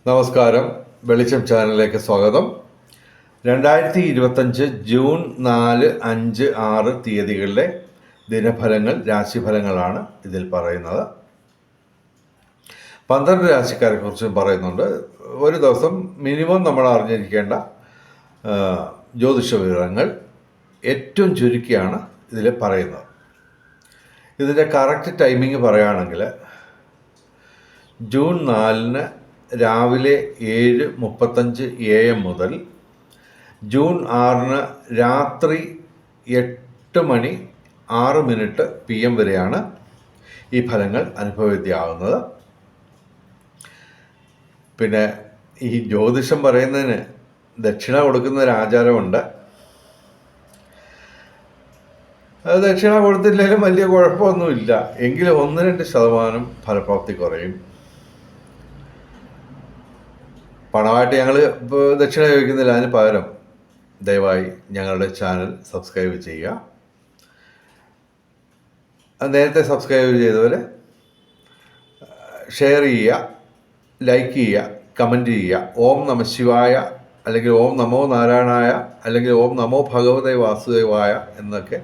നമസ്കാരം. വെളിച്ചം ചാനലിലേക്ക് സ്വാഗതം. 2025 ജൂൺ 4, 5, 6 തീയതികളിലെ ദിനഫലങ്ങൾ, രാശിഫലങ്ങളാണ് ഇതിൽ പറയുന്നത്. 12 രാശിക്കാരെ കുറിച്ചും പറയുന്നുണ്ട്. ഒരു ദിവസം മിനിമം നമ്മൾ അറിഞ്ഞിരിക്കേണ്ട ജ്യോതിഷ വിവരങ്ങൾ ഏറ്റവും ചുരുക്കിയാണ് ഇതിൽ പറയുന്നത്. ഇതിൻ്റെ കറക്റ്റ് ടൈമിങ് പറയുകയാണെങ്കിൽ ജൂൺ 4 രാവിലെ 7:35 AM മുതൽ ജൂൺ 6 രാത്രി 8:06 PM വരെയാണ് ഈ ഫലങ്ങൾ അനുഭവവേദ്യമാകുന്നത്. പിന്നെ ഈ ജ്യോതിഷം പറയുന്നതിന് ദക്ഷിണ കൊടുക്കുന്ന ഒരു ആചാരമുണ്ട്. അത് ദക്ഷിണ കൊടുത്തില്ലെങ്കിലും വലിയ കുഴപ്പമൊന്നുമില്ല. എങ്കിലും 1-2% ഫലപ്രാപ്തി കുറയും. പണമായിട്ട് ഞങ്ങൾ ദക്ഷിണ ചോദിക്കുന്നില്ല. അതിന് പകരം ദയവായി ഞങ്ങളുടെ ചാനൽ സബ്സ്ക്രൈബ് ചെയ്യുക. നേരത്തെ സബ്സ്ക്രൈബ് ചെയ്തവരെ ഷെയർ ചെയ്യുക, ലൈക്ക് ചെയ്യുക, കമൻറ്റ് ചെയ്യുക. ഓം നമ ശിവായ, അല്ലെങ്കിൽ ഓം നമോ നാരായണായ, അല്ലെങ്കിൽ ഓം നമോ ഭഗവതേ വാസുദേവായ എന്നൊക്കെ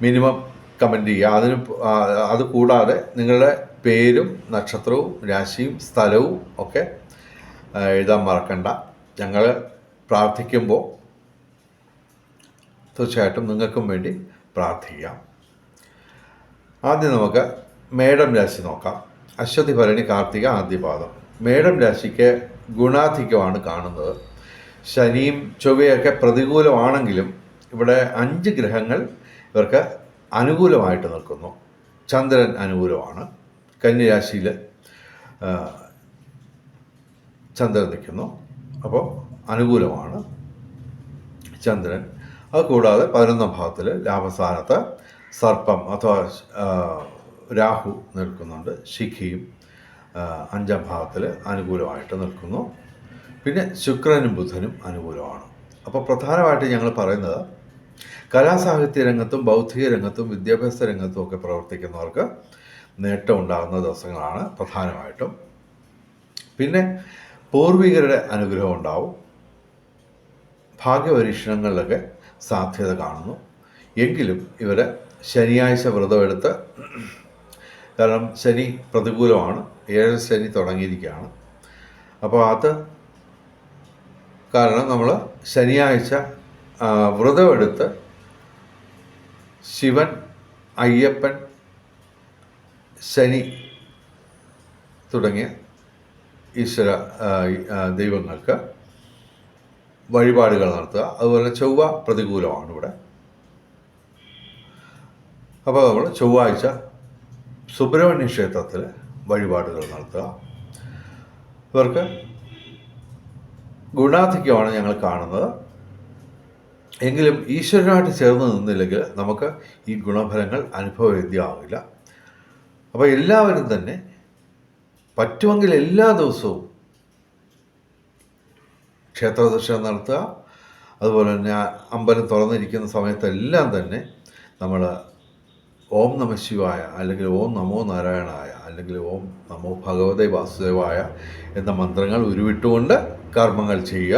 മിനിമം കമൻറ്റ് ചെയ്യുക. അത് കൂടാതെ നിങ്ങളുടെ പേരും നക്ഷത്രവും രാശിയും സ്ഥലവും ഒക്കെ എഴുതാൻ മറക്കണ്ട. ഞങ്ങൾ പ്രാർത്ഥിക്കുമ്പോൾ തീർച്ചയായിട്ടും നിങ്ങൾക്കും വേണ്ടി പ്രാർത്ഥിക്കാം. ആദ്യം നമുക്ക് മേടം രാശി നോക്കാം. അശ്വതി, ഭരണി, കാർത്തിക ആദ്യപാദം. മേടം രാശിക്ക് ഗുണാധിക്യമാണ് കാണുന്നത്. ശനിയും ചൊവ്വയൊക്കെ പ്രതികൂലമാണെങ്കിലും ഇവിടെ 5 ഗ്രഹങ്ങൾ ഇവർക്ക് അനുകൂലമായിട്ട് നിൽക്കുന്നു. ചന്ദ്രൻ അനുകൂലമാണ്. കന്യരാശിയിൽ ചന്ദ്രൻ നിൽക്കുന്നു, അപ്പോൾ അനുകൂലമാണ് ചന്ദ്രൻ. അതുകൂടാതെ 11ാം ഭാവത്തിൽ ലാഭസ്ഥാനത്ത് സർപ്പം അഥവാ രാഹു നിൽക്കുന്നുണ്ട്. ശിഖിയും 5ാം ഭാവത്തിൽ അനുകൂലമായിട്ട് നിൽക്കുന്നു. പിന്നെ ശുക്രനും ബുധനും അനുകൂലമാണ്. അപ്പോൾ പ്രധാനമായിട്ട് ഞങ്ങൾ പറയുന്നത് കലാസാഹിത്യ രംഗത്തും ബൗദ്ധിക രംഗത്തും വിദ്യാഭ്യാസ രംഗത്തും ഒക്കെ പ്രവർത്തിക്കുന്നവർക്ക് നേട്ടം ഉണ്ടാകുന്ന ദിവസങ്ങളാണ് പ്രധാനമായിട്ടും. പിന്നെ പൂർവികരുടെ അനുഗ്രഹം ഉണ്ടാവും. ഭാഗ്യപരീക്ഷണങ്ങളിലൊക്കെ സാധ്യത കാണുന്നു. എങ്കിലും ഇവർ ശനിയാഴ്ച വ്രതമെടുത്ത്, കാരണം ശനി പ്രതികൂലമാണ്, 7 ശനി തുടങ്ങിയിരിക്കുകയാണ്. അപ്പോൾ അത് കാരണം നമ്മൾ ശനിയാഴ്ച വ്രതമെടുത്ത് ശിവൻ, അയ്യപ്പൻ, ശനി തുടങ്ങിയ ഈശ്വര ദൈവങ്ങൾക്ക് വഴിപാടുകൾ നടത്തുക. അതുപോലെ ചൊവ്വ പ്രതികൂലമാണ് ഇവിടെ. അപ്പോൾ നമ്മൾ ചൊവ്വാഴ്ച സുബ്രഹ്മണ്യ ക്ഷേത്രത്തിൽ വഴിപാടുകൾ നടത്തുക. ഇവർക്ക് ഗുണാധിക്യമാണ് ഞങ്ങൾ കാണുന്നത്. എങ്കിലും ഈശ്വരനായിട്ട് ചേർന്ന് നിന്നില്ലെങ്കിൽ നമുക്ക് ഈ ഗുണഫലങ്ങൾ അനുഭവവേദ്യമാവില്ല. അപ്പോൾ എല്ലാവരും തന്നെ പറ്റുമെങ്കിൽ എല്ലാ ദിവസവും ക്ഷേത്ര ദർശനം നടത്തുക. അതുപോലെ തന്നെ അമ്പലം തുറന്നിരിക്കുന്ന സമയത്തെല്ലാം തന്നെ നമ്മൾ ഓം നമ ശിവായ, അല്ലെങ്കിൽ ഓം നമോ നാരായണായ, അല്ലെങ്കിൽ ഓം നമോ ഭഗവതേ വാസുദേവായ എന്ന മന്ത്രങ്ങൾ ഉരുവിട്ടുകൊണ്ട് കർമ്മങ്ങൾ ചെയ്യുക.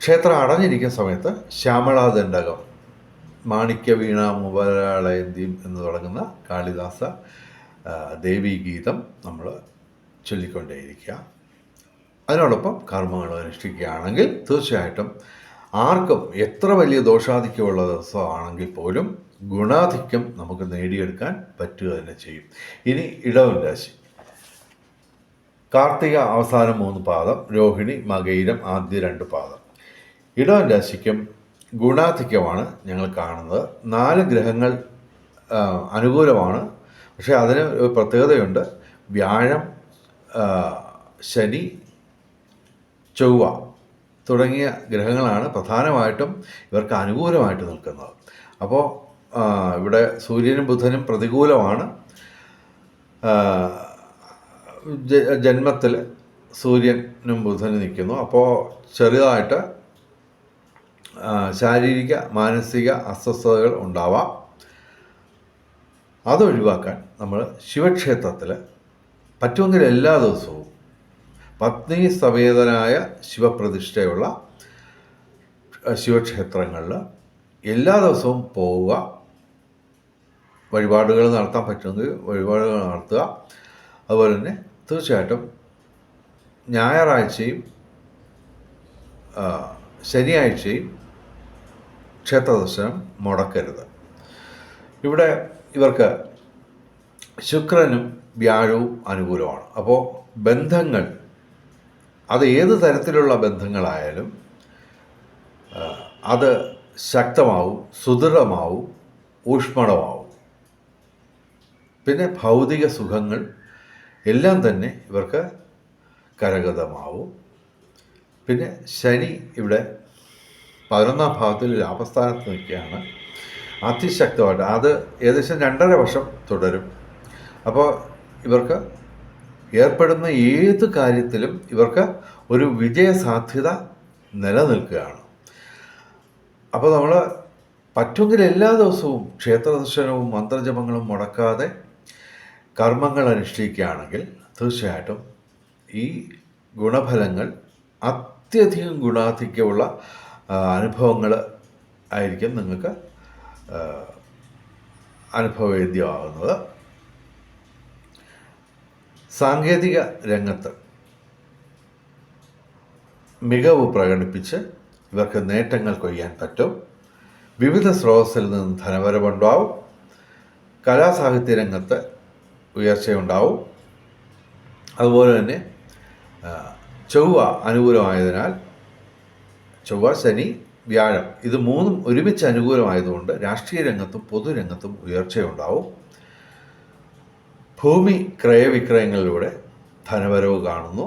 ക്ഷേത്രം അടഞ്ഞിരിക്കുന്ന സമയത്ത് ശ്യാമളാദണ്ഡകം, മാണിക്യ വീണ മുപരാളയന്തിയും എന്ന് തുടങ്ങുന്ന കാളിദാസ ദേവീ ഗീതം നമ്മൾ ചൊല്ലിക്കൊണ്ടേയിരിക്കുക. അതിനോടൊപ്പം കർമ്മങ്ങൾ അനുഷ്ഠിക്കുകയാണെങ്കിൽ തീർച്ചയായിട്ടും ആർക്കും എത്ര വലിയ ദോഷാധിക്യമുള്ള ദിവസമാണെങ്കിൽ പോലും ഗുണാധിക്യം നമുക്ക് നേടിയെടുക്കാൻ പറ്റുക തന്നെ ചെയ്യും. ഇനി ഇടവൻ രാശി. കാർത്തിക അവസാനം 3 പാദം, രോഹിണി, മകയിരം ആദ്യ 2 പാദം. ഇടവൻ രാശിക്കും ഗുണാധിക്യമാണ് ഞങ്ങൾ കാണുന്നത്. 4 ഗ്രഹങ്ങൾ അനുകൂലമാണ്. പക്ഷേ അതിന് ഒരു പ്രത്യേകതയുണ്ട്. വ്യാഴം, ശനി, ചൊവ്വ തുടങ്ങിയ ഗ്രഹങ്ങളാണ് പ്രധാനമായിട്ടും ഇവർക്ക് അനുകൂലമായിട്ട് നിൽക്കുന്നത്. അപ്പോൾ ഇവിടെ സൂര്യനും ബുധനും പ്രതികൂലമാണ്. ജന്മത്തിൽ സൂര്യനും ബുധനും നിൽക്കുന്നു. അപ്പോൾ ചെറുതായിട്ട് ശാരീരിക മാനസിക അസ്വസ്ഥതകൾ ഉണ്ടാവാം. അതൊഴിവാക്കാൻ നമ്മൾ ശിവക്ഷേത്രത്തിൽ പറ്റുമെങ്കിൽ എല്ലാ ദിവസവും പത്നി സമേതനായ ശിവപ്രതിഷ്ഠയുള്ള ശിവക്ഷേത്രങ്ങളിൽ എല്ലാ ദിവസവും പോവുക, വഴിപാടുകൾ നടത്താൻ പറ്റുമെങ്കിൽ വഴിപാടുകൾ നടത്തുക. അതുപോലെ തന്നെ തീർച്ചയായിട്ടും ഞായറാഴ്ചയും ശനിയാഴ്ചയും ക്ഷേത്ര ദർശനം മുടക്കരുത്. ഇവിടെ ഇവർക്ക് ശുക്രനും വ്യാഴവും അനുകൂലമാണ്. അപ്പോൾ ബന്ധങ്ങൾ, അത് ഏത് തരത്തിലുള്ള ബന്ധങ്ങളായാലും അത് ശക്തമാവും, സുദൃഢമാവും, ഊഷ്മളമാവും. പിന്നെ ഭൗതിക സുഖങ്ങൾ എല്ലാം തന്നെ ഇവർക്ക് കരഗതമാവും. പിന്നെ ശനി ഇവിടെ 11ാം ഭാവത്തിൽ ലാഭസ്ഥാനത്ത് നിൽക്കുകയാണ് അതിശക്തമായിട്ട്. അത് ഏകദേശം 2.5 വർഷം തുടരും. അപ്പോൾ ഇവർക്ക് ഏർപ്പെടുന്ന ഏത് കാര്യത്തിലും ഇവർക്ക് ഒരു വിജയസാധ്യത നിലനിൽക്കുകയാണ്. അപ്പോൾ നമ്മൾ പറ്റുമെങ്കിൽ എല്ലാ ദിവസവും ക്ഷേത്രദർശനവും മന്ത്രജപങ്ങളും മുടക്കാതെ കർമ്മങ്ങൾ അനുഷ്ഠിക്കുകയാണെങ്കിൽ തീർച്ചയായിട്ടും ഈ ഗുണഫലങ്ങൾ അത്യധികം ഗുണാധിക്യമുള്ള അനുഭവങ്ങൾ ആയിരിക്കും നിങ്ങൾക്ക് അനുഭവവേദ്യമാകുന്നത്. സാങ്കേതിക രംഗത്ത് മികവ് പ്രകടിപ്പിച്ച് ഇവർക്ക് നേട്ടങ്ങൾ കൊയ്യാൻ പറ്റും. വിവിധ സ്രോതസ്സിൽ നിന്ന് ധനവരവുണ്ടാവും. കലാസാഹിത്യ രംഗത്ത് ഉയർച്ചയുണ്ടാവും. അതുപോലെ തന്നെ ചൊവ്വ അനുകൂലമായതിനാൽ ചൊവ്വ, ശനി, വ്യാഴം ഇത് മൂന്നും ഒരുമിച്ച് അനുകൂലമായതുകൊണ്ട് രാഷ്ട്രീയ രംഗത്തും പൊതുരംഗത്തും ഉയർച്ചയുണ്ടാവും. ഭൂമി ക്രയവിക്രയങ്ങളിലൂടെ ധനവരവ് കാണുന്നു.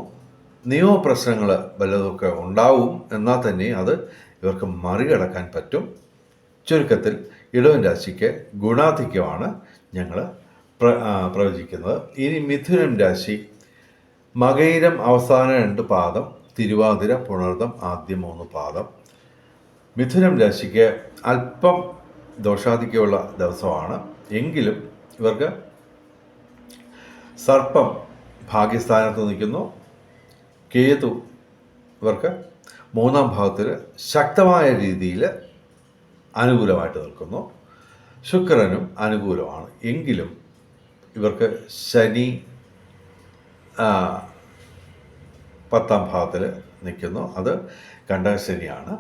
നിയമപ്രശ്നങ്ങൾ വല്ലതൊക്കെ ഉണ്ടാവും, എന്നാൽ തന്നെ അത് ഇവർക്ക് മറികടക്കാൻ പറ്റും. ചുരുക്കത്തിൽ ഇടവൻ രാശിക്ക് ഗുണാധിക്യമാണ് ഞങ്ങൾ പ്രവചിക്കുന്നത്. ഇനി മിഥുനം രാശി മകയിരം അവസാന 2 പാദം, തിരുവാതിര പുണർദം ആദ്യ 3 പാദം. മിഥുനം രാശിക്ക് അല്പം ദോഷാധിക്യമുള്ള ദിവസമാണ്. എങ്കിലും ഇവർക്ക് സർപ്പം ഭാഗ്യസ്ഥാനത്ത് നിൽക്കുന്നു. കേതു ഇവർക്ക് 3ാം ഭാവത്തിൽ ശക്തമായ രീതിയിൽ അനുകൂലമായിട്ട് നിൽക്കുന്നു. ശുക്രനും അനുകൂലമാണ്. എങ്കിലും ഇവർക്ക് ശനി 10ാം ഭാവത്തിൽ നിൽക്കുന്നു. അത് കണ്ടകശനിയാണ്,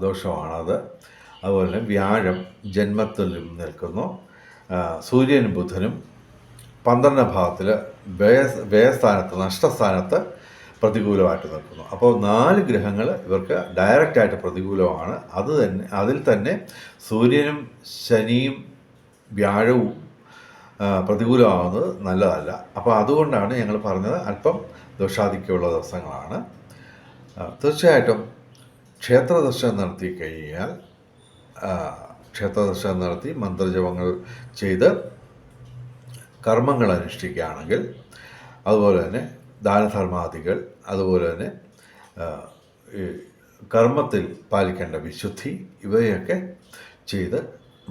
ദോഷമാണത്. അതുപോലെ തന്നെ വ്യാഴം ജന്മത്തിലും നിൽക്കുന്നു. സൂര്യനും ബുധനും 12ാം ഭാവത്തിൽ വ്യയസ്ഥാനത്ത്, നഷ്ടസ്ഥാനത്ത് പ്രതികൂലമായിട്ട് നിൽക്കുന്നു. അപ്പോൾ 4 ഗ്രഹങ്ങൾ ഇവർക്ക് ഡയറക്റ്റായിട്ട് പ്രതികൂലമാണ്. അതിൽ തന്നെ സൂര്യനും ശനിയും വ്യാഴവും പ്രതികൂലമാവുന്നത് നല്ലതല്ല. അപ്പോൾ അതുകൊണ്ടാണ് ഞങ്ങൾ പറഞ്ഞത് അല്പം ദോഷാധിക്യമുള്ള ദിവസങ്ങളാണ്. തീർച്ചയായിട്ടും ക്ഷേത്രദർശനം നടത്തി കഴിഞ്ഞാൽ, ക്ഷേത്രദർശനം നടത്തി മന്ത്രജപങ്ങൾ ചെയ്ത് കർമ്മങ്ങൾ അനുഷ്ഠിക്കുകയാണെങ്കിൽ, അതുപോലെ തന്നെ ദാനധർമാദികൾ, അതുപോലെ തന്നെ കർമ്മത്തിൽ പാലിക്കേണ്ട വിശുദ്ധി, ഇവയൊക്കെ ചെയ്ത്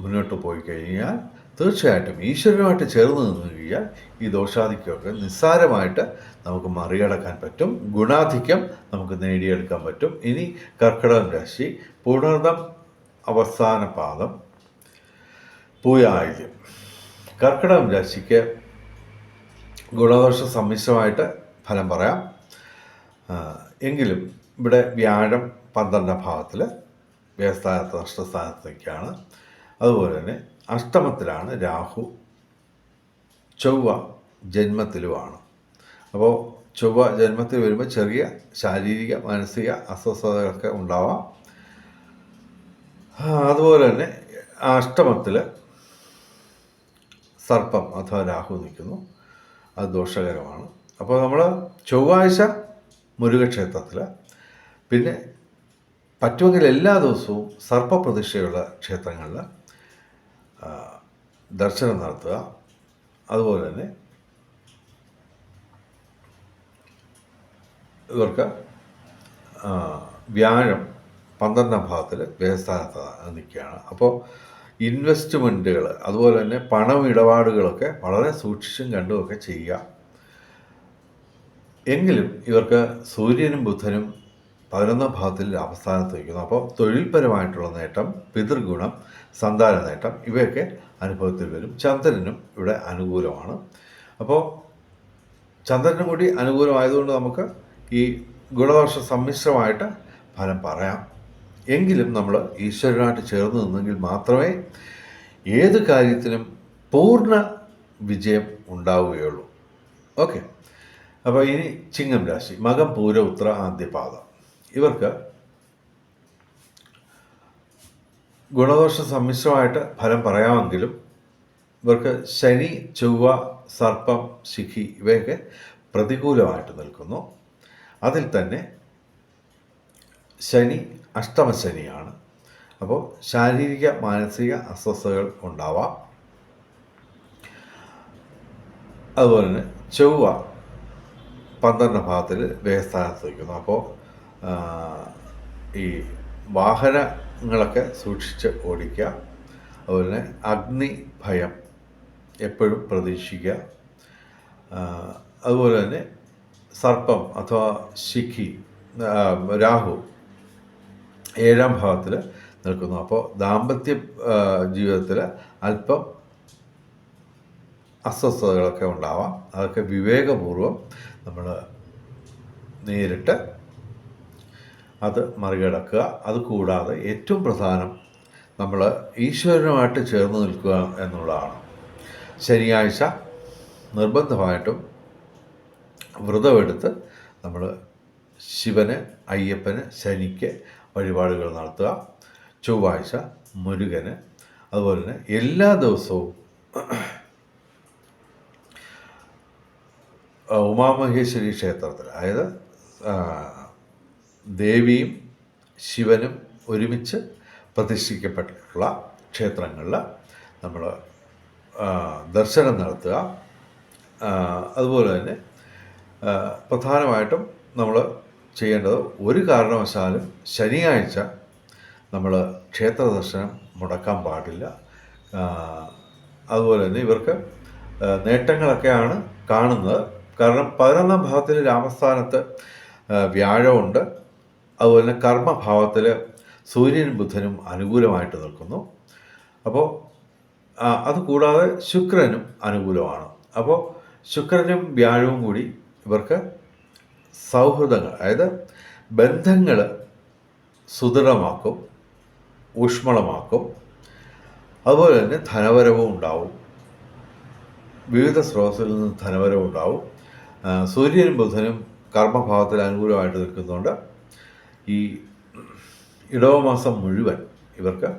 മുന്നോട്ട് പോയി കഴിഞ്ഞാൽ തീർച്ചയായിട്ടും ഈശ്വരനുമായിട്ട് ചേർന്ന് നിന്ന് കഴിഞ്ഞാൽ ഈ ദോഷാധിക്യമൊക്കെ നിസ്സാരമായിട്ട് നമുക്ക് മറികടക്കാൻ പറ്റും. ഗുണാധിക്യം നമുക്ക് നേടിയെടുക്കാൻ പറ്റും. ഇനി കർക്കിടകം രാശി പുണർദം അവസാന പാദം, പൂയായില്യം. കർക്കിടകം രാശിക്ക് ഗുണദോഷ സമ്മിശ്രമായിട്ട് ഫലം പറയാം. എങ്കിലും ഇവിടെ വ്യാഴം 12ാം ഭാവത്തിൽ വ്യയസ്ഥാനത്ത്, നഷ്ടസ്ഥാനത്ത് നിൽക്കുകയാണ്. അതുപോലെ തന്നെ അഷ്ടമത്തിലാണ് രാഹു, ചൊവ്വ ജന്മത്തിലുമാണ്. അപ്പോൾ ചൊവ്വ ജന്മത്തിൽ വരുമ്പോൾ ചെറിയ ശാരീരിക മാനസിക അസ്വസ്ഥതകളൊക്കെ ഉണ്ടാവാം. അതുപോലെ തന്നെ അഷ്ടമത്തിൽ സർപ്പം അഥവാ രാഹു നിൽക്കുന്നു, അത് ദോഷകരമാണ്. അപ്പോൾ നമ്മൾ ചൊവ്വാഴ്ച മുരുകക്ഷേത്രത്തിൽ, പിന്നെ പറ്റുമെങ്കിൽ എല്ലാ ദിവസവും സർപ്പപ്രതിഷ്ഠയുള്ള ക്ഷേത്രങ്ങളിൽ ദർശനം നടത്തുക. അതുപോലെ തന്നെ ഇവർക്ക് വ്യാഴം 12ാം ഭാവത്തിൽ വ്യയസ്ഥാനത്ത് നിൽക്കുകയാണ്. അപ്പോൾ ഇൻവെസ്റ്റ്മെൻറ്റുകൾ, അതുപോലെ തന്നെ പണമിടപാടുകളൊക്കെ വളരെ സൂക്ഷിച്ചും കണ്ടുമൊക്കെ ചെയ്യുക. എങ്കിലും ഇവർക്ക് സൂര്യനും ബുധനും 11ാം ഭാവത്തിൽ ലാഭസ്ഥാനത്ത് വയ്ക്കുന്നു. അപ്പോൾ തൊഴിൽപരമായിട്ടുള്ള നേട്ടം, പിതൃഗുണം, സന്താന നേട്ടം ഇവയൊക്കെ അനുഭവത്തിൽ വരും. ചന്ദ്രനും ഇവിടെ അനുകൂലമാണ്. അപ്പോൾ ചന്ദ്രനും കൂടി അനുകൂലമായതുകൊണ്ട് നമുക്ക് ഈ ഗുണദോഷ സമ്മിശ്രമായിട്ട് ഫലം പറയാം. എങ്കിലും നമ്മൾ ഈശ്വരനായിട്ട് ചേർന്ന് നിന്നെങ്കിൽ മാത്രമേ ഏത് കാര്യത്തിനും പൂർണ്ണ വിജയം ഉണ്ടാവുകയുള്ളൂ. ഓക്കെ, അപ്പോൾ ഇനി ചിങ്ങം രാശി, മകം, പൂര, ഉത്ര, ആദ്യപാദം. ഇവർക്ക് ഗുണദോഷ സമ്മിശ്രമായിട്ട് ഫലം പറയാമെങ്കിലും ഇവർക്ക് ശനി, ചൊവ്വ, സർപ്പം, ശിഖി ഇവയൊക്കെ പ്രതികൂലമായിട്ട് നിൽക്കുന്നു. അതിൽ തന്നെ ശനി അഷ്ടമശനിയാണ്. അപ്പോൾ ശാരീരിക മാനസിക അസ്വസ്ഥതകൾ ഉണ്ടാവാം. അതുപോലെ തന്നെ ചൊവ്വ 12ാം ഭാവത്തിൽ വ്യയസ്ഥാനത്ത് വയ്ക്കുന്നു. അപ്പോൾ ഈ വാഹനങ്ങളൊക്കെ സൂക്ഷിച്ച് ഓടിക്കുക. അതുപോലെ തന്നെ അഗ്നി ഭയം എപ്പോഴും പ്രതീക്ഷിക്കുക. അതുപോലെ തന്നെ സർപ്പം അഥവാ ശിഖി, രാഹു 7ാം ഭാവത്തിൽ നിൽക്കുന്നു. അപ്പോൾ ദാമ്പത്യ ജീവിതത്തിൽ അല്പം അസ്വസ്ഥതകളൊക്കെ ഉണ്ടാവാം. അതൊക്കെ വിവേകപൂർവം നമ്മൾ നേരിട്ട് അത് മറികടക്കുക. അതുകൂടാതെ ഏറ്റവും പ്രധാനം നമ്മൾ ഈശ്വരനുമായിട്ട് ചേർന്ന് നിൽക്കുക എന്നുള്ളതാണ്. ശനിയാഴ്ച നിർബന്ധമായിട്ടും വ്രതമെടുത്ത് നമ്മൾ ശിവന്, അയ്യപ്പന്, ശനിക്ക് വഴിപാടുകൾ നടത്തുക. ചൊവ്വാഴ്ച മുരുകന്, അതുപോലെ തന്നെ എല്ലാ ദിവസവും ഉമാമഹേശ്വരി ക്ഷേത്രത്തിൽ, അതായത് ദേവിയും ശിവനും ഒരുമിച്ച് പ്രതിഷ്ഠിക്കപ്പെട്ടിട്ടുള്ള ക്ഷേത്രങ്ങളിൽ നമ്മൾ ദർശനം നടത്തുക. അതുപോലെ തന്നെ പ്രധാനമായിട്ടും നമ്മൾ ചെയ്യേണ്ടത്, ഒരു കാരണവശാലും ശനിയാഴ്ച നമ്മൾ ക്ഷേത്ര ദർശനം മുടക്കാൻ പാടില്ല. അതുപോലെ തന്നെ ഇവർക്ക് നേട്ടങ്ങളൊക്കെയാണ് കാണുന്നത്. കാരണം 11ാം ഭാവത്തിൽ രാമസ്ഥാനത്ത് വ്യാഴമുണ്ട്. അതുപോലെ തന്നെ കർമ്മഭാവത്തിൽ സൂര്യനും ബുധനും അനുകൂലമായിട്ട് നിൽക്കുന്നു. അപ്പോൾ അതുകൂടാതെ ശുക്രനും അനുകൂലമാണ്. അപ്പോൾ ശുക്രനും വ്യാഴവും കൂടി ഇവർക്ക് സൗഹൃദങ്ങൾ, അതായത് ബന്ധങ്ങൾ സുദൃഢമാക്കും, ഊഷ്മളമാക്കും. അതുപോലെ തന്നെ ധനവരവും ഉണ്ടാവും, വിവിധ സ്രോതസ്സിൽ നിന്ന് ധനവരവും ഉണ്ടാവും. സൂര്യനും ബുധനും കർമ്മഭാവത്തിൽ അനുകൂലമായിട്ട് നിൽക്കുന്നതുകൊണ്ട് ഈ ഇടവമാസം മുഴുവൻ ഇവർക്ക്,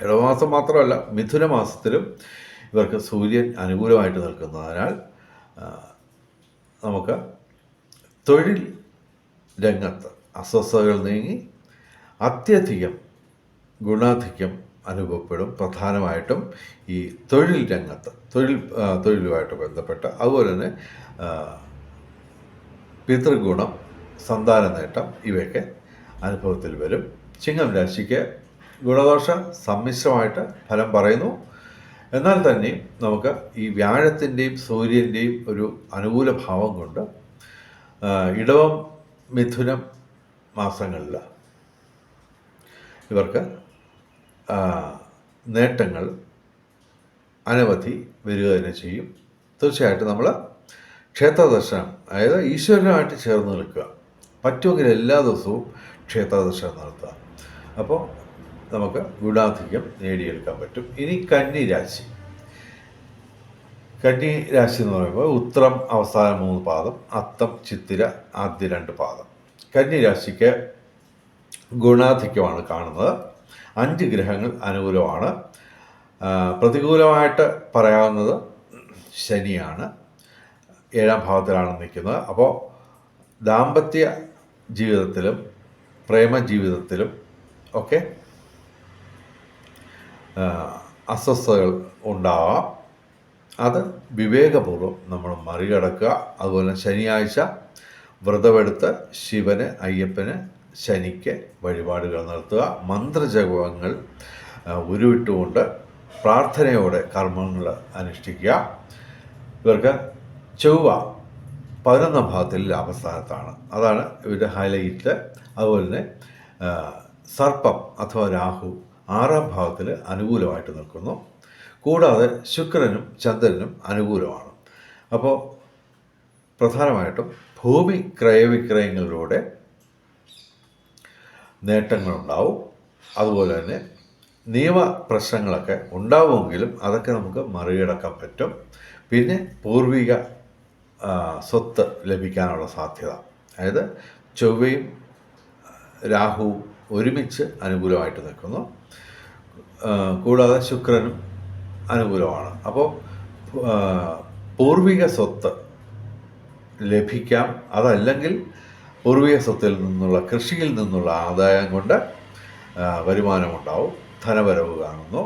ഇടവമാസം മാത്രമല്ല മിഥുന മാസത്തിലും ഇവർക്ക് സൂര്യൻ അനുകൂലമായിട്ട് നിൽക്കുന്നതിനാൽ നമുക്ക് തൊഴിൽ രംഗത്ത് അസ്വസ്ഥതകൾ നീങ്ങി അത്യധികം ഗുണാധിക്യം അനുഭവപ്പെടും. പ്രധാനമായിട്ടും ഈ തൊഴിൽ രംഗത്ത്, തൊഴിലുമായിട്ട് ബന്ധപ്പെട്ട്. അതുപോലെ തന്നെ പിതൃഗുണം, സന്താന നേട്ടം ഇവയൊക്കെ അനുഭവത്തിൽ വരും. ചിങ്ങം രാശിക്ക് ഗുണദോഷ സമ്മിശ്രമായിട്ട് ഫലം പറയുന്നു. എന്നാൽ തന്നെ നമുക്ക് ഈ വ്യാഴത്തിൻ്റെയും സൂര്യൻ്റെയും ഒരു അനുകൂല ഭാവം കൊണ്ട് ഇടവം, മിഥുനം മാസങ്ങളിൽ ഇവർക്ക് നേട്ടങ്ങൾ അനവധി വരിക തന്നെ ചെയ്യും. തീർച്ചയായിട്ടും നമ്മൾ ക്ഷേത്ര ദർശനം, അതായത് ഈശ്വരനുമായിട്ട് ചേർന്ന് നിൽക്കുക. പറ്റുമെങ്കിൽ എല്ലാ ദിവസവും ക്ഷേത്ര ദർശനം നടത്തുക. അപ്പോൾ നമുക്ക് ഗുണാധിക്യം നേടിയെടുക്കാൻ പറ്റും. ഇനി കന്നി രാശി. കന്നി രാശി എന്ന് പറയുമ്പോൾ ഉത്രം അവസാന 3 പാദം, അത്തം, ചിത്തിര ആദ്യ 2 പാദം. കന്നി രാശിക്ക് ഗുണാധിക്യമാണ് കാണുന്നത്. 5 ഗ്രഹങ്ങൾ അനുകൂലമാണ്. പ്രതികൂലമായിട്ട് പറയാവുന്നത് ശനിയാണ്, 7ാം ഭാവത്തിലാണ് നിൽക്കുന്നത്. അപ്പോൾ ദാമ്പത്യ ജീവിതത്തിലും പ്രേമജീവിതത്തിലും ഒക്കെ അസ്വസ്ഥതകൾ ഉണ്ടാവാം. അത് വിവേകപൂർവ്വം നമ്മൾ മറികടക്കുക. അതുപോലെ ശനിയാഴ്ച വ്രതമെടുത്ത് ശിവന്, അയ്യപ്പന്, ശനിക്ക് വഴിപാടുകൾ നടത്തുക. മന്ത്രജപങ്ങൾ ഉരുവിട്ടുകൊണ്ട് പ്രാർത്ഥനയോടെ കർമ്മങ്ങൾ അനുഷ്ഠിക്കുക. ഇവർക്ക് ചൊവ്വ 11ാം ഭാവത്തിൽ ലാഭസ്ഥാനത്താണ്, അതാണ് ഇവരുടെ ഹൈലൈറ്റ്. അതുപോലെ തന്നെ സർപ്പം അഥവാ രാഹു 6ാം ഭാവത്തിൽ അനുകൂലമായിട്ട് നിൽക്കുന്നു. കൂടാതെ ശുക്രനും ചന്ദ്രനും അനുകൂലമാണ്. അപ്പോൾ പ്രധാനമായിട്ടും ഭൂമി ക്രയവിക്രയങ്ങളിലൂടെ നേട്ടങ്ങളുണ്ടാവും. അതുപോലെ തന്നെ നിയമ പ്രശ്നങ്ങളൊക്കെ ഉണ്ടാവുമെങ്കിലും അതൊക്കെ നമുക്ക് മറികടക്കാൻ പറ്റും. പിന്നെ പൂർവിക സ്വത്ത് ലഭിക്കാനുള്ള സാധ്യത, അതായത് ചൊവ്വയും രാഹുവും ഒരുമിച്ച് അനുകൂലമായിട്ട് നിൽക്കുന്നു. കൂടാതെ ശുക്രനും അനുകൂലമാണ്. അപ്പോൾ പൂർവിക സ്വത്ത് ലഭിക്കാം. അതല്ലെങ്കിൽ പൂർവിക സ്വത്തിൽ നിന്നുള്ള കൃഷിയിൽ നിന്നുള്ള ആദായം കൊണ്ട് വരുമാനമുണ്ടാവും, ധനവരവ് കാണുന്നു.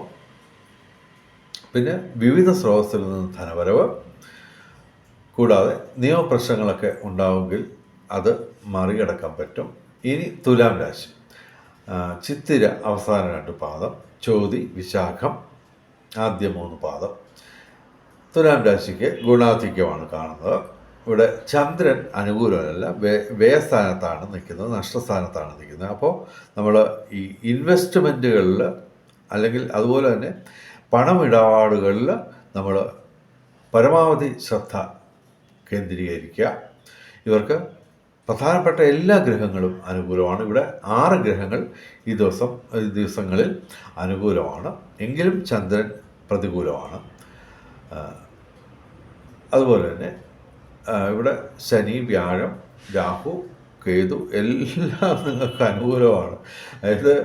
പിന്നെ വിവിധ സ്രോതസ്സിൽ നിന്ന് ധനവരവ്. കൂടാതെ നിയമപ്രശ്നങ്ങളൊക്കെ ഉണ്ടാവുമെങ്കിൽ അത് മറികടക്കാൻ പറ്റും. ഇനി തുലാം രാശി, ചിത്തിര അവസാന 2 പാദം, ചോതി വിശാഖം ആദ്യ 3 പാദം. തുലാം രാശിക്ക് ഗുണാധിക്യമാണ് കാണുന്നത്. ഇവിടെ ചന്ദ്രൻ അനുകൂലമല്ല, വ്യയസ്ഥാനത്താണ് നിൽക്കുന്നത്, നഷ്ടസ്ഥാനത്താണ് നിൽക്കുന്നത്. അപ്പോൾ നമ്മൾ ഈ ഇൻവെസ്റ്റ്മെൻറ്റുകളിൽ അല്ലെങ്കിൽ അതുപോലെ തന്നെ പണമിടപാടുകളിൽ നമ്മൾ പരമാവധി ശ്രദ്ധ കേന്ദ്രീകരിക്കുക. ഇവർക്ക് പ്രധാനപ്പെട്ട എല്ലാ ഗ്രഹങ്ങളും അനുകൂലമാണ്. ഇവിടെ 6 ഗ്രഹങ്ങൾ ഈ ദിവസങ്ങളിൽ അനുകൂലമാണ്. എങ്കിലും ചന്ദ്രൻ പ്രതികൂലമാണ്. അതുപോലെ തന്നെ ഇവിടെ ശനി, വ്യാഴം, രാഹു, കേതു എല്ലാം നിങ്ങൾക്ക് അനുകൂലമാണ്. അതായത്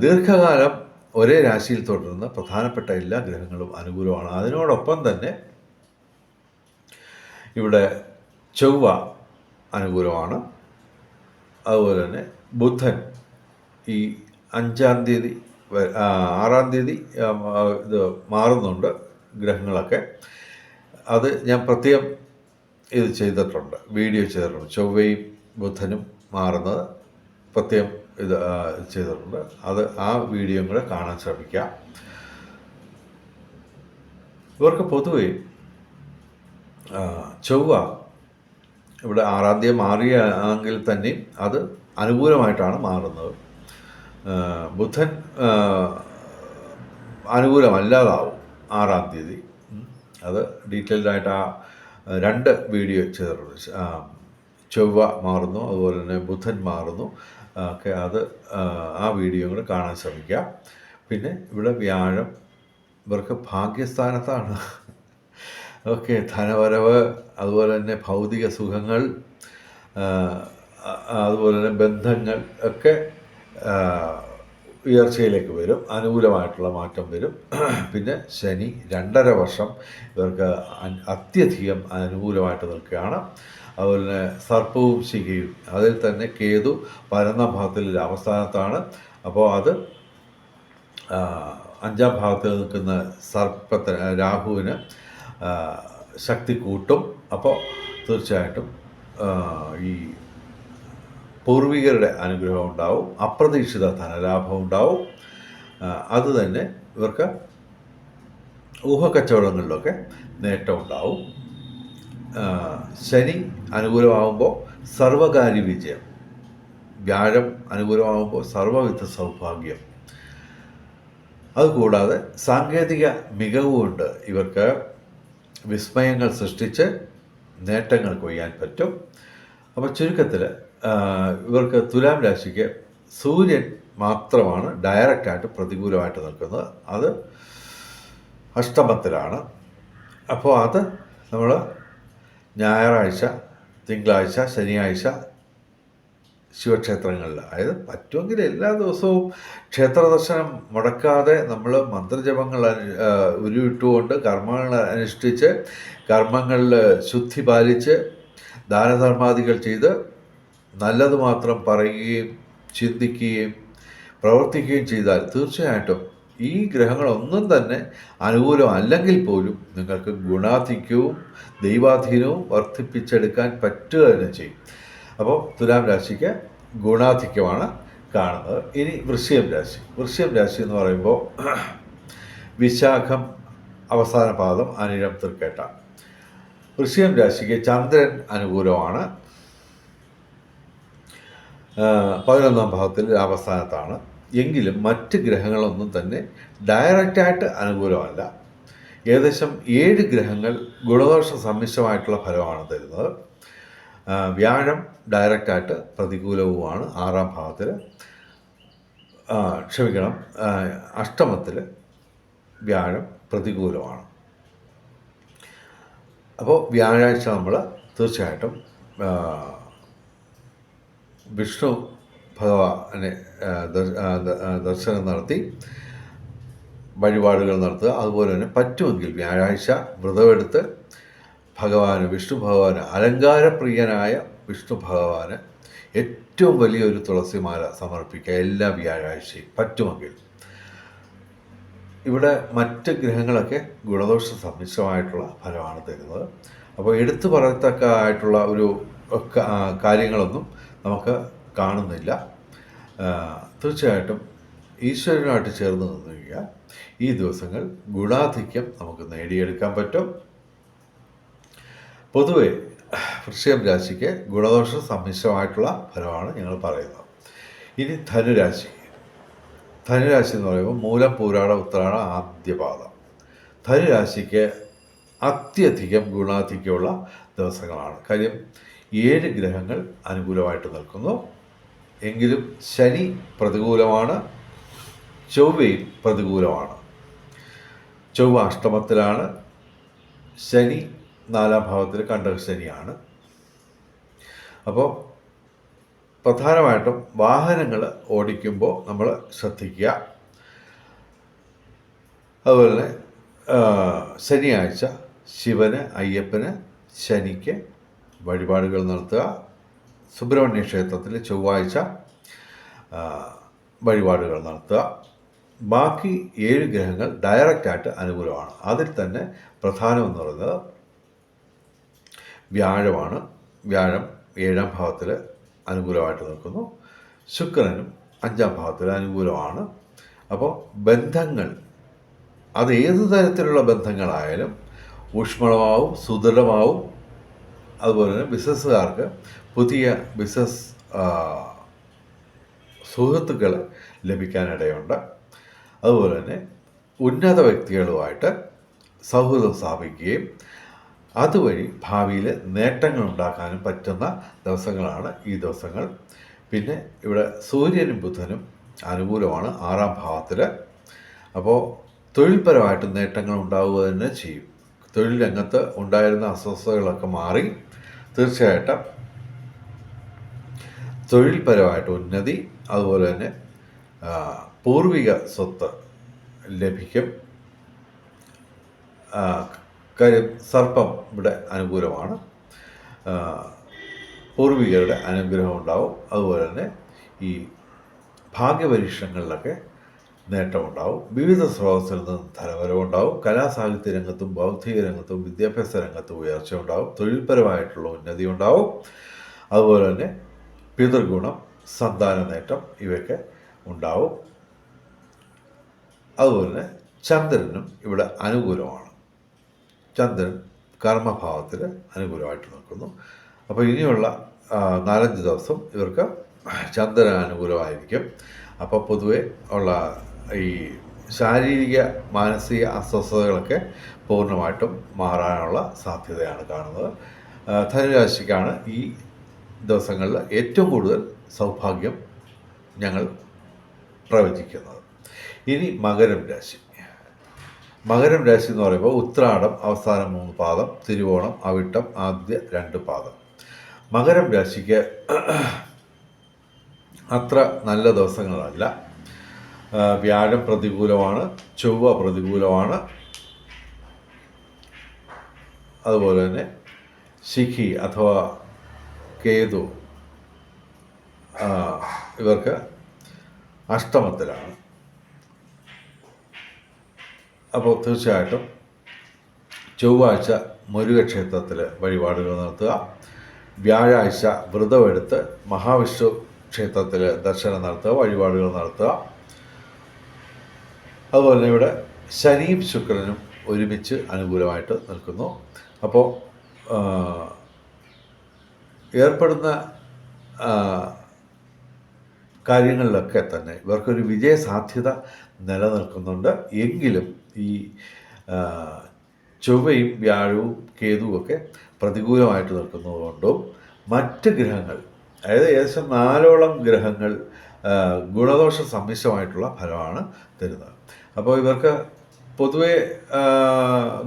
ദീർഘകാലം ഒരേ രാശിയിൽ തുടരുന്ന പ്രധാനപ്പെട്ട എല്ലാ ഗ്രഹങ്ങളും അനുകൂലമാണ്. അതിനോടൊപ്പം തന്നെ ഇവിടെ ചൊവ്വ അനുകൂലമാണ്. അതുപോലെ തന്നെ ബുധൻ ഈ 5-ാം തീയതി 6-ാം തീയതി ഇത് മാറുന്നുണ്ട് ഗ്രഹങ്ങളൊക്കെ. അത് ഞാൻ പ്രത്യേകം ഇത് ചെയ്തിട്ടുണ്ട്, വീഡിയോ ചെയ്തിട്ടുണ്ട്. ചൊവ്വയും ബുധനും മാറുന്നത് പ്രത്യേകം ഇത് ചെയ്തിട്ടുണ്ട്. അത് ആ വീഡിയോ കൂടെ കാണാൻ ശ്രമിക്കുക. ഇവർക്ക് പൊതുവെ ചൊവ്വ ഇവിടെ 6-ാം തീയതി മാറിയെങ്കിൽ തന്നെ അത് അനുകൂലമായിട്ടാണ് മാറുന്നത്. ബുധൻ അനുകൂലമല്ലാതാവും 6-ാം തീയതി. അത് ഡീറ്റെയിൽഡായിട്ട് ആ 2 വീഡിയോ ചെയ്തിട്ടുണ്ട്. ചൊവ്വ മാറുന്നു, അതുപോലെ തന്നെ ബുധൻ മാറുന്നു ഒക്കെ. അത് ആ വീഡിയോ കൂടെ കാണാൻ ശ്രമിക്കുക. പിന്നെ ഇവിടെ വ്യാഴം ഇവർക്ക് ഭാഗ്യസ്ഥാനത്താണ്. ഓക്കെ, ധനവരവ്, അതുപോലെ തന്നെ ഭൗതിക സുഖങ്ങൾ, അതുപോലെ തന്നെ ബന്ധങ്ങൾ ഒക്കെ ഉയർച്ചയിലേക്ക് വരും, അനുകൂലമായിട്ടുള്ള മാറ്റം വരും. പിന്നെ ശനി 2.5 വർഷം ഇവർക്ക് അത്യധികം അനുകൂലമായിട്ട് നിൽക്കുകയാണ്. അതുപോലെ തന്നെ സർപ്പവും ശിഖയും, അതിൽ തന്നെ കേതു 11ാം ഭാവത്തിൽ ലാഭസ്ഥാനത്താണ്. അപ്പോൾ അത് 5ാം ഭാവത്തിൽ നിൽക്കുന്ന രാഹുവിന് ശക്തി കൂട്ടും. അപ്പോൾ തീർച്ചയായിട്ടും ഈ പൂർവികരുടെ അനുഗ്രഹം ഉണ്ടാവും, അപ്രതീക്ഷിത ധനലാഭം ഉണ്ടാവും. അത് തന്നെ ഇവർക്ക് ഊഹക്കച്ചവടങ്ങളിലൊക്കെ നേട്ടം ഉണ്ടാവും. ശനി അനുകൂലമാകുമ്പോൾ സർവകാര്യ വിജയം, വ്യാഴം അനുകൂലമാകുമ്പോൾ സർവവിധ സൗഭാഗ്യം. അതുകൂടാതെ സാങ്കേതിക മികവുകൊണ്ട് ഇവർക്ക് വിസ്മയങ്ങൾ സൃഷ്ടിച്ച് നേട്ടങ്ങൾ കൊയ്യാൻ പറ്റും. അപ്പോൾ ചുരുക്കത്തിൽ ഇവർക്ക് തുലാം രാശിക്ക് സൂര്യൻ മാത്രമാണ് ഡയറക്റ്റായിട്ട് പ്രതികൂലമായിട്ട് നിൽക്കുന്നത്. അത് അഷ്ടമത്തിലാണ്. അപ്പോൾ അത് നമ്മൾ ഞായറാഴ്ച, തിങ്കളാഴ്ച, ശനിയാഴ്ച ശിവക്ഷേത്രങ്ങളിൽ, അതായത് പറ്റുമെങ്കിൽ എല്ലാ ദിവസവും ക്ഷേത്ര ദർശനം മുടക്കാതെ നമ്മൾ മന്ത്രജപങ്ങൾ ഉരുവിട്ടുകൊണ്ട് കർമ്മങ്ങൾ അനുഷ്ഠിച്ച് കർമ്മങ്ങളിൽ ശുദ്ധി പാലിച്ച് ദാനധർമാദികൾ ചെയ്ത് നല്ലത് മാത്രം പറയുകയും ചിന്തിക്കുകയും പ്രവർത്തിക്കുകയും ചെയ്താൽ തീർച്ചയായിട്ടും ഈ ഗ്രഹങ്ങളൊന്നും തന്നെ അനുകൂലമല്ലെങ്കിൽ പോലും നിങ്ങൾക്ക് ഗുണാധിക്യവും ദൈവാധീനവും വർദ്ധിപ്പിച്ചെടുക്കാൻ പറ്റുക തന്നെ ചെയ്യും. അപ്പോൾ തുലാം രാശിക്ക് ഗുണാധിക്യമാണ് കാണുന്നത്. ഇനി വൃശ്ചികം രാശി എന്ന് പറയുമ്പോൾ വിശാഖം അവസാന പാദം, അനിഴം, തൃക്കേട്ട. വൃശ്ചികം രാശിക്ക് ചന്ദ്രൻ അനുകൂലമാണ്. 11ാം ഭാവത്തിൽ ലാഭസ്ഥാനത്താണ്. എങ്കിലും മറ്റ് ഗ്രഹങ്ങളൊന്നും തന്നെ ഡയറക്റ്റായിട്ട് അനുകൂലമല്ല. ഏകദേശം 7 ഗ്രഹങ്ങൾ ഗുണദോഷ സമ്മിശ്രമായിട്ടുള്ള ഫലമാണ് തരുന്നത്. വ്യാഴം ഡയറക്റ്റായിട്ട് പ്രതികൂലവുമാണ് 6ാം ഭാവത്തിൽ. അഷ്ടമത്തിൽ വ്യാഴം പ്രതികൂലമാണ്. അപ്പോൾ വ്യാഴാഴ്ച നമ്മൾ തീർച്ചയായിട്ടും വിഷ്ണു ഭഗവാനെ ദർശനം നടത്തി വഴിപാടുകൾ നടത്തുക. അതുപോലെ തന്നെ പറ്റുമെങ്കിൽ വ്യാഴാഴ്ച വ്രതമെടുത്ത് വിഷ്ണു ഭഗവാന്, അലങ്കാരപ്രിയനായ വിഷ്ണു ഭഗവാന് ഏറ്റവും വലിയൊരു തുളസിമാല സമർപ്പിക്കുക എല്ലാ വ്യാഴാഴ്ചയും പറ്റുമെങ്കിൽ. ഇവിടെ മറ്റ് ഗ്രഹങ്ങളൊക്കെ ഗുണദോഷ സമ്മിശ്രമായിട്ടുള്ള ഫലമാണ് തരുന്നത്. അപ്പോൾ എടുത്തു പറയത്തക്ക ആയിട്ടുള്ള ഒരു കാര്യങ്ങളൊന്നും നമുക്ക് കാണുന്നില്ല. തീർച്ചയായിട്ടും ഈശ്വരനുമായിട്ട് ചേർന്ന് നിന്ന് കഴിഞ്ഞാൽ ഈ ദിവസങ്ങൾ ഗുണാധിക്യം നമുക്ക് നേടിയെടുക്കാൻ പറ്റും. പൊതുവെ വൃശ്ചികം രാശിക്ക് ഗുണദോഷ സമ്മിശ്രമായിട്ടുള്ള ഫലമാണ് ഞങ്ങൾ പറയുന്നത്. ഇനി ധനുരാശി എന്ന് പറയുമ്പോൾ മൂലം, പൂരാട, ഉത്രാട, ആദ്യ പാദം. ധനുരാശിക്ക് അത്യധികം ഗുണാധിക്യമുള്ള ദിവസങ്ങളാണ്. കാര്യം 7 ഗ്രഹങ്ങൾ അനുകൂലമായിട്ട് നിൽക്കുന്നു. എങ്കിലും ശനി പ്രതികൂലമാണ്, ചൊവ്വയും പ്രതികൂലമാണ്. ചൊവ്വ അഷ്ടമത്തിലാണ്, ശനി 4ാം ഭാവത്തിൽ കണ്ടക ശനിയാണ്. അപ്പോൾ പ്രധാനമായിട്ടും വാഹനങ്ങൾ ഓടിക്കുമ്പോൾ നമ്മൾ ശ്രദ്ധിക്കുക. അതുപോലെ തന്നെ ശനിയാഴ്ച ശിവന്, അയ്യപ്പന്, ശനിക്ക് വഴിപാടുകൾ നടത്തുക. സുബ്രഹ്മണ്യ ക്ഷേത്രത്തിൽ ചൊവ്വാഴ്ച വഴിപാടുകൾ നടത്തുക. ബാക്കി 7 ഗ്രഹങ്ങൾ ഡയറക്റ്റായിട്ട് അനുകൂലമാണ്. അതിൽ തന്നെ പ്രധാനമെന്ന് പറയുന്നത് വ്യാഴമാണ്. വ്യാഴം 7ാം ഭാവത്തിൽ അനുകൂലമായിട്ട് നിൽക്കുന്നു. ശുക്രനും 5ാം ഭാവത്തിൽ അനുകൂലമാണ്. അപ്പോൾ ബന്ധങ്ങൾ, അത് ഏത് തരത്തിലുള്ള ബന്ധങ്ങളായാലും ഊഷ്മളമാവും, സുദൃഢമാവും. അതുപോലെ തന്നെ ബിസിനസ്സുകാർക്ക് പുതിയ ബിസിനസ് സുഹൃത്തുക്കൾ ലഭിക്കാനിടയുണ്ട്. അതുപോലെ തന്നെ ഉന്നത വ്യക്തികളുമായിട്ട് സൗഹൃദം സ്ഥാപിക്കുകയും അതുവഴി ഭാവിയിൽ നേട്ടങ്ങൾ ഉണ്ടാക്കാനും പറ്റുന്ന ദിവസങ്ങളാണ് ഈ ദിവസങ്ങൾ. പിന്നെ ഇവിടെ സൂര്യനും ബുധനും അനുകൂലമാണ് 6ാം ഭാവത്തിൽ. അപ്പോൾ തൊഴിൽപരമായിട്ട് നേട്ടങ്ങൾ ഉണ്ടാവുക തന്നെ ചെയ്യും. തൊഴിൽ രംഗത്ത് ഉണ്ടായിരുന്ന അസ്വസ്ഥതകളൊക്കെ മാറി തീർച്ചയായിട്ടും തൊഴിൽപരമായിട്ട് ഉന്നതി, അതുപോലെ തന്നെ പൂർവിക സ്വത്ത് ലഭിക്കും. കാര്യം സർപ്പം ഇവിടെ അനുകൂലമാണ്. പൂർവികരുടെ അനുഗ്രഹം ഉണ്ടാവും. അതുപോലെ തന്നെ ഈ ഭാഗ്യപരീക്ഷണങ്ങളിലൊക്കെ നേട്ടമുണ്ടാവും. വിവിധ സ്രോതസ്സിൽ നിന്ന് ധനവരവുണ്ടാവും. കലാസാഹിത്യ രംഗത്തും ബൗദ്ധിക രംഗത്തും വിദ്യാഭ്യാസ രംഗത്തും ഉയർച്ച ഉണ്ടാവും. തൊഴിൽപരമായിട്ടുള്ള ഉന്നതി ഉണ്ടാവും. അതുപോലെ തന്നെ പിതൃഗുണം, സന്താന നേട്ടം ഇവയൊക്കെ ഉണ്ടാവും. അതുപോലെ തന്നെ ചന്ദ്രനും ഇവിടെ അനുകൂലമാണ്. ചന്ദ്രൻ കർമ്മഭാവത്തിൽ അനുകൂലമായിട്ട് നിൽക്കുന്നു. അപ്പോൾ ഇനിയുള്ള 4-5 ദിവസം ഇവർക്ക് ചന്ദ്രൻ അനുകൂലമായിരിക്കും. അപ്പോൾ പൊതുവെ ഉള്ള ഈ ശാരീരിക മാനസിക അസ്വസ്ഥതകളൊക്കെ പൂർണ്ണമായിട്ടും മാറാനുള്ള സാധ്യതയാണ് കാണുന്നത്. ധനുരാശിക്കാണ് ഈ ദിവസങ്ങളിൽ ഏറ്റവും കൂടുതൽ സൗഭാഗ്യം ഞങ്ങൾ പ്രവചിക്കുന്നത്. ഇനി മകരം രാശി എന്ന് പറയുമ്പോൾ ഉത്രാടം അവസാനം 3 പാദം, തിരുവോണം, അവിട്ടം ആദ്യ 2 പാദം. മകരം രാശിക്ക് അത്ര നല്ല ദിവസങ്ങളല്ല. വ്യാഴം പ്രതികൂലമാണ്, ചൊവ്വ പ്രതികൂലമാണ്. അതുപോലെ തന്നെ ശിഖി അഥവാ കേതു ഇവർക്ക് അഷ്ടമത്തിലാണ്. അപ്പോൾ തീർച്ചയായിട്ടും ചൊവ്വാഴ്ച മുരുകക്ഷേത്രത്തിൽ വഴിപാടുകൾ നടത്തുക. വ്യാഴാഴ്ച വ്രതമെടുത്ത് മഹാവിഷ്ണു ക്ഷേത്രത്തിൽ ദർശനം നടത്തുക, വഴിപാടുകൾ നടത്തുക. അതുപോലെ തന്നെ ഇവിടെ ശനിയും ശുക്രനും ഒരുമിച്ച് അനുകൂലമായിട്ട് നിൽക്കുന്നു. അപ്പോൾ ഏർപ്പെടുന്ന കാര്യങ്ങളിലൊക്കെ തന്നെ ഇവർക്കൊരു വിജയസാധ്യത നിലനിൽക്കുന്നുണ്ട്. എങ്കിലും ഈ ചൊവ്വയും വ്യാഴവും കേതുവും ഒക്കെ പ്രതികൂലമായിട്ട് നിൽക്കുന്നതുകൊണ്ടും മറ്റ് ഗ്രഹങ്ങൾ, അതായത് ഏകദേശം 4ഓളം ഗ്രഹങ്ങൾ ഗുണദോഷ സമ്മിശ്രമായിട്ടുള്ള ഫലമാണ് തരുന്നത്. അപ്പോൾ ഇവർക്ക് പൊതുവെ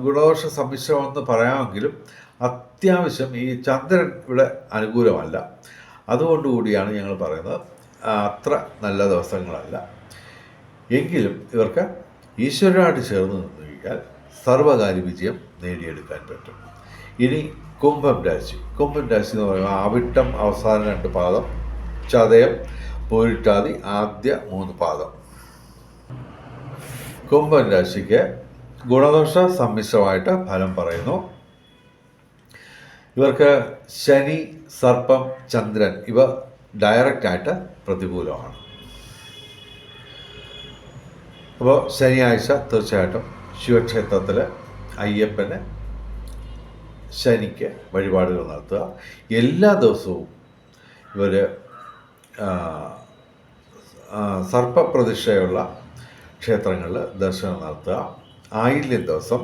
ഗുണദോഷ സമ്മിശ്രമെന്ന് പറയാമെങ്കിലും അത്യാവശ്യം ഈ ചന്ദ്രൻ ഇവിടെ അനുകൂലമല്ല. അതുകൊണ്ടുകൂടിയാണ് ഞങ്ങൾ പറയുന്നത് അത്ര നല്ല ദിവസങ്ങളല്ല. എങ്കിലും ഇവർക്ക് ഈശ്വരനായിട്ട് ചേർന്ന് നിന്ന് കഴിഞ്ഞാൽ സർവകാര്യ വിജയം നേടിയെടുക്കാൻ പറ്റും. ഇനി കുംഭം രാശി എന്ന് പറയുമ്പോൾ അവിട്ടം അവസാന 2 പാദം, ചതയം പൂരിട്ടാതി ആദ്യ 3 പാദം. കുംഭം രാശിക്ക് ഗുണദോഷ സമ്മിശ്രമായിട്ട് ഫലം പറയുന്നു. ഇവർക്ക് ശനി, സർപ്പം, ചന്ദ്രൻ ഇവ ഡയറക്റ്റായിട്ട് പ്രതികൂലമാണ്. അപ്പോൾ ശനിയാഴ്ച തീർച്ചയായിട്ടും ശിവക്ഷേത്രത്തിൽ അയ്യപ്പന് ശനിക്ക് വഴിപാടുകൾ നടത്തുക. എല്ലാ ദിവസവും ഇവർ സർപ്പപ്രതിഷ്ഠയുള്ള ക്ഷേത്രങ്ങളിൽ ദർശനം നടത്തുക. ആയില്യം ദിവസം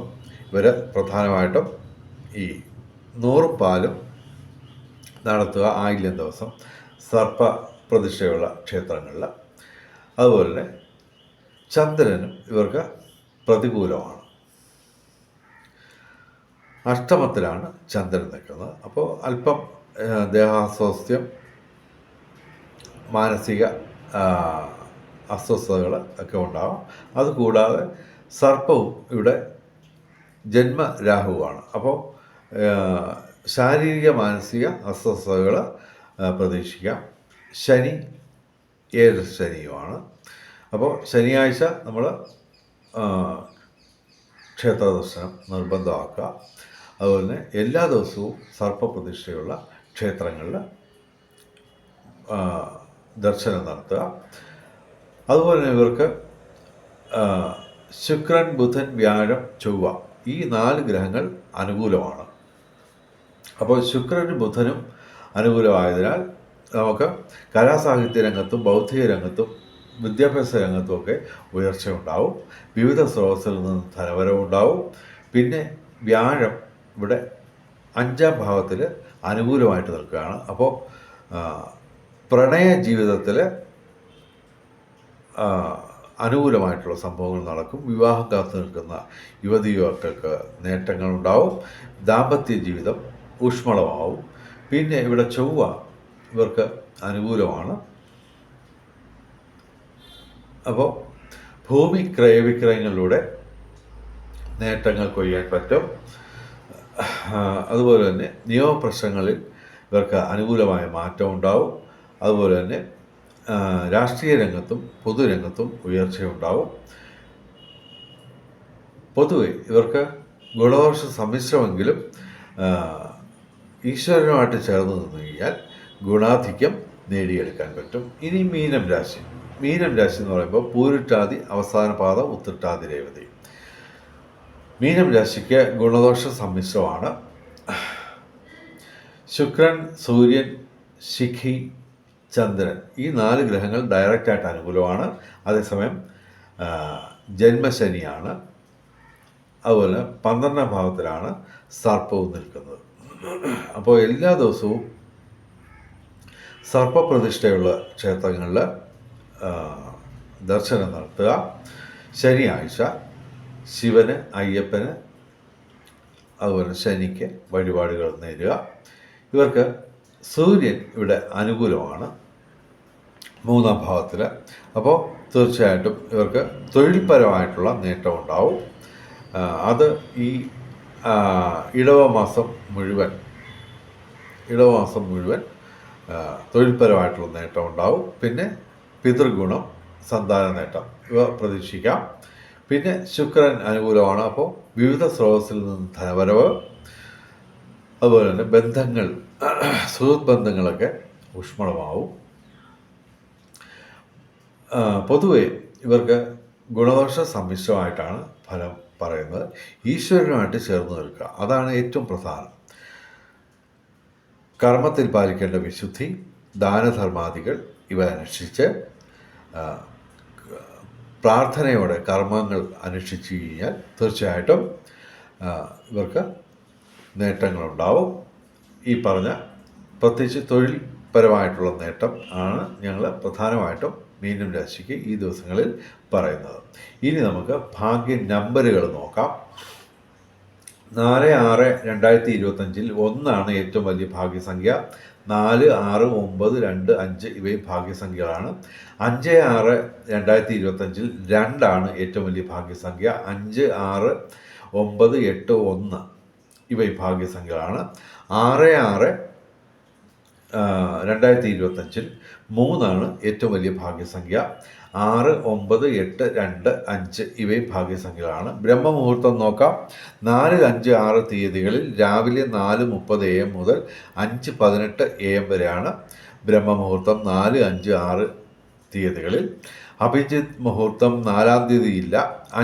ഇവർ പ്രധാനമായിട്ടും ഈ 100 പാലും നടത്തുക. ആയില്യം ദിവസം സർപ്പപ്രതിഷ്ഠയുള്ള ക്ഷേത്രങ്ങളിൽ. അതുപോലെ തന്നെ ചന്ദ്രനും ഇവർക്ക് പ്രതികൂലമാണ്. അഷ്ടമത്തിലാണ് ചന്ദ്രൻ നിൽക്കുന്നത്. അപ്പോൾ അല്പം ദേഹാസ്വാസ്ഥ്യം, മാനസിക അസ്വസ്ഥതകൾ ഒക്കെ ഉണ്ടാകും. അതുകൂടാതെ സർപ്പവും ഇവിടെ ജന്മരാഹുവാണ്. അപ്പോൾ ശാരീരിക മാനസിക അസ്വസ്ഥതകൾ പ്രതീക്ഷിക്കാം. ശനി 7 ശനിയുമാണ്. അപ്പോൾ ശനിയാഴ്ച നമ്മൾ ക്ഷേത്ര ദർശനം നിർബന്ധമാക്കുക. അതുപോലെ തന്നെ എല്ലാ ദിവസവും സർപ്പപ്രതിഷ്ഠയുള്ള ക്ഷേത്രങ്ങളിൽ ദർശനം നടത്തുക. അതുപോലെ തന്നെ ഇവർക്ക് ശുക്രൻ, ബുധൻ, വ്യാഴം, ചൊവ്വ ഈ 4 ഗ്രഹങ്ങൾ അനുകൂലമാണ്. അപ്പോൾ ശുക്രനും ബുധനും അനുകൂലമായതിനാൽ നമുക്ക് കലാസാഹിത്യ രംഗത്തും ബൗദ്ധിക രംഗത്തും വിദ്യാഭ്യാസ രംഗത്തുമൊക്കെ ഉയർച്ച ഉണ്ടാവും. വിവിധ സ്രോതസ്സിൽ നിന്ന് ധനവരവുണ്ടാവും. പിന്നെ വ്യാഴം ഇവിടെ 5ാം ഭാവത്തിൽ അനുകൂലമായിട്ട് നിൽക്കുകയാണ്. അപ്പോൾ പ്രണയ ജീവിതത്തിൽ അനുകൂലമായിട്ടുള്ള സംഭവങ്ങൾ നടക്കും. വിവാഹം കാത്തു നിൽക്കുന്ന യുവതി യുവാക്കൾക്ക് നേട്ടങ്ങളുണ്ടാവും. ദാമ്പത്യ ജീവിതം ഊഷ്മളമാവും. പിന്നെ ഇവിടെ ചൊവ്വ ഇവർക്ക് അനുകൂലമാണ്. അപ്പോൾ ഭൂമി ക്രയവിക്രയങ്ങളിലൂടെ നേട്ടങ്ങൾ കൊയ്യാൻ പറ്റും. അതുപോലെ തന്നെ നിയമപ്രശ്നങ്ങളിൽ ഇവർക്ക് അനുകൂലമായ മാറ്റം ഉണ്ടാവും. അതുപോലെ തന്നെ രാഷ്ട്രീയ രംഗത്തും പൊതുരംഗത്തും ഉയർച്ചയുണ്ടാവും. പൊതുവെ ഇവർക്ക് ഗുണദോഷ സമ്മിശ്രമെങ്കിലും ഈശ്വരനുമായിട്ട് ചേർന്ന് നിന്ന് കഴിഞ്ഞാൽ ഗുണാധിക്യം നേടിയെടുക്കാൻ പറ്റും. ഇനി മീനം രാശി എന്ന് പറയുമ്പോൾ പൂരിട്ടാതി അവസാന പാദം, ഉത്രട്ടാതി രേവതി. മീനം രാശിക്ക് ഗുണദോഷ സമ്മിശ്രമാണ്. ശുക്രൻ, സൂര്യൻ, ശിഖി, ചന്ദ്രൻ ഈ 4 ഗ്രഹങ്ങൾ ഡയറക്റ്റായിട്ട് അനുകൂലമാണ്. അതേസമയം ജന്മശനിയാണ്. അതുപോലെ 12ാം ഭാവത്തിലാണ് സർപ്പവും നിൽക്കുന്നത്. അപ്പോൾ എല്ലാ ദിവസവും സർപ്പപ്രതിഷ്ഠയുള്ള ക്ഷേത്രങ്ങളിൽ ദർശനം നടത്തുക. ശനിയാഴ്ച ശിവന്, അയ്യപ്പന്, അതുപോലെ ശനിക്ക് വഴിപാടുകൾ നേരുക. ഇവർക്ക് സൂര്യൻ ഇവിടെ അനുകൂലമാണ് 3ാം ഭാവത്തിൽ. അപ്പോൾ തീർച്ചയായിട്ടും ഇവർക്ക് തൊഴിൽപരമായിട്ടുള്ള നേട്ടം ഉണ്ടാവും. അത് ഈ ഇടവമാസം മുഴുവൻ തൊഴിൽപരമായിട്ടുള്ള നേട്ടം ഉണ്ടാവും. പിന്നെ പിതൃഗുണം, സന്താന നേട്ടം ഇവ പ്രതീക്ഷിക്കാം. പിന്നെ ശുക്രൻ അനുകൂലമാണ്. അപ്പോൾ വിവിധ സ്രോതസ്സിൽ നിന്ന് ധനവരവ്, അതുപോലെ തന്നെ ബന്ധങ്ങൾ, സുഹൃത്ത് ബന്ധങ്ങളൊക്കെ ഊഷ്മളമാവും. പൊതുവെ ഇവർക്ക് ഗുണദോഷ സമ്മിശ്രമായിട്ടാണ് ഫലം പറയുന്നത്. ഈശ്വരനുമായിട്ട് ചേർന്ന് നിൽക്കുക, അതാണ് ഏറ്റവും പ്രധാനം. കർമ്മത്തിൽ പാലിക്കേണ്ട വിശുദ്ധി, ദാനധർമാദികൾ ഇവ അനുഷ്ഠിച്ച് പ്രാർത്ഥനയോടെ കർമ്മങ്ങൾ അനുഷ്ഠിച്ചു കഴിഞ്ഞാൽ തീർച്ചയായിട്ടും ഇവർക്ക് നേട്ടങ്ങളുണ്ടാവും. ഈ പറഞ്ഞ പ്രത്യേകിച്ച് തൊഴിൽപരമായിട്ടുള്ള നേട്ടം ആണ് ഞങ്ങൾ പ്രധാനമായിട്ടും മീനം രാശിക്ക് ഈ ദിവസങ്ങളിൽ പറയുന്നത്. ഇനി നമുക്ക് ഭാഗ്യ നമ്പറുകൾ നോക്കാം. 4-6-2025 1 ഏറ്റവും വലിയ ഭാഗ്യസംഖ്യ. 4, 6, 9, 2, 5 ഇവയും ഭാഗ്യസംഖ്യകളാണ്. 5-6-2025 2 ഏറ്റവും വലിയ ഭാഗ്യസംഖ്യ. 5, 6, 9, 8, 1 ഇവയും ഭാഗ്യസംഖ്യകളാണ്. 6-6-2025 3 ഏറ്റവും വലിയ ഭാഗ്യസംഖ്യ. 6, 9, 8, 2, 5 ഇവയും ഭാഗ്യസംഖ്യകളാണ്. ബ്രഹ്മമുഹൂർത്തം നോക്കാം. 4, 5, 6 തീയതികളിൽ രാവിലെ 4:30 AM മുതൽ 5:18 AM വരെയാണ് ബ്രഹ്മമുഹൂർത്തം. 4, 5, 6 തീയതികളിൽ അഭിജിത്ത് മുഹൂർത്തം 4-ാം തീയതി ഇല്ല.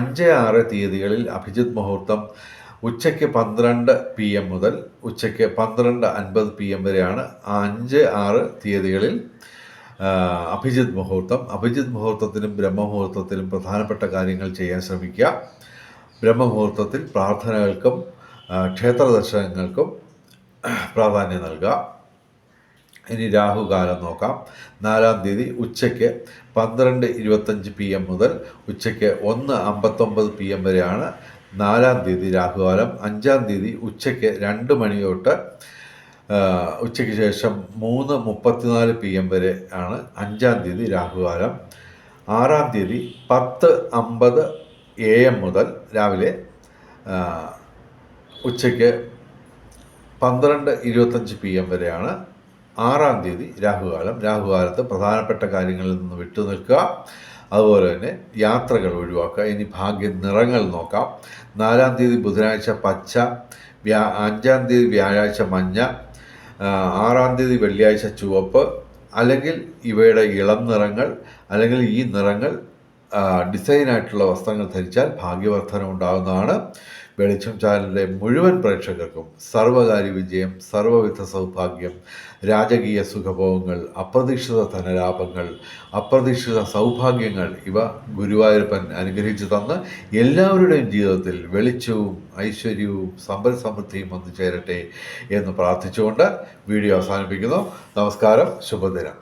5, 6 തീയതികളിൽ അഭിജിത്ത് മുഹൂർത്തം ഉച്ചയ്ക്ക് 12 PM മുതൽ ഉച്ചയ്ക്ക് 12:50 PM വരെയാണ് 5, 6 തീയതികളിൽ അഭിജിത്ത് മുഹൂർത്തം. അഭിജിത്ത് മുഹൂർത്തത്തിലും ബ്രഹ്മമുഹൂർത്തത്തിലും പ്രധാനപ്പെട്ട കാര്യങ്ങൾ ചെയ്യാൻ ശ്രമിക്കുക. ബ്രഹ്മമുഹൂർത്തത്തിൽ പ്രാർത്ഥനകൾക്കും ക്ഷേത്ര ദർശനങ്ങൾക്കും പ്രാധാന്യം നൽകുക. ഇനി രാഹുകാലം നോക്കാം. 4-ാം തീയതി ഉച്ചയ്ക്ക് 12:25 PM മുതൽ ഉച്ചയ്ക്ക് 1:59 PM വരെയാണ് 4-ാം തീയതി രാഹുകാലം. 5-ാം തീയതി ഉച്ചയ്ക്ക് 2 മണി തൊട്ട് ഉച്ചയ്ക്ക് ശേഷം 3:34 PM വരെ ആണ് 5-ാം തീയതി രാഹുകാലം. 6-ാം തീയതി 10:50 AM മുതൽ രാവിലെ ഉച്ചയ്ക്ക് 12:25 PM വരെയാണ് 6-ാം തീയതി രാഹുകാലം. രാഹുകാലത്ത് പ്രധാനപ്പെട്ട കാര്യങ്ങളിൽ നിന്ന് വിട്ടുനിൽക്കുക. അതുപോലെ തന്നെ യാത്രകൾ ഒഴിവാക്കുക. ഇനി ഭാഗ്യ നിറങ്ങൾ നോക്കാം. 4-ാം തീയതി ബുധനാഴ്ച പച്ച, 5-ാം തീയതി വ്യാഴാഴ്ച മഞ്ഞ, 6-ാം തീയതി വെള്ളിയാഴ്ച ചുവപ്പ്, അല്ലെങ്കിൽ ഇവയുടെ ഇളം നിറങ്ങൾ അല്ലെങ്കിൽ ഈ നിറങ്ങൾ ഡിസൈനായിട്ടുള്ള വസ്ത്രങ്ങൾ ധരിച്ചാൽ ഭാഗ്യവർദ്ധന ഉണ്ടാകുന്നതാണ്. വെളിച്ചം ചാനലിലെ മുഴുവൻ പ്രേക്ഷകർക്കും സർവകാര്യ വിജയം, സർവവിധ സൗഭാഗ്യം, രാജകീയ സുഖഭോഗങ്ങൾ, അപ്രതീക്ഷിത ധനലാഭങ്ങൾ, അപ്രതീക്ഷിത സൗഭാഗ്യങ്ങൾ ഇവ ഗുരുവായൂരപ്പൻ അനുഗ്രഹിച്ചു തന്ന് എല്ലാവരുടെയും ജീവിതത്തിൽ വെളിച്ചവും ഐശ്വര്യവും സമ്പൽ സമൃദ്ധിയും വന്നു ചേരട്ടെ എന്ന് പ്രാർത്ഥിച്ചുകൊണ്ട് വീഡിയോ അവസാനിപ്പിക്കുന്നു. നമസ്കാരം, ശുഭദിനം.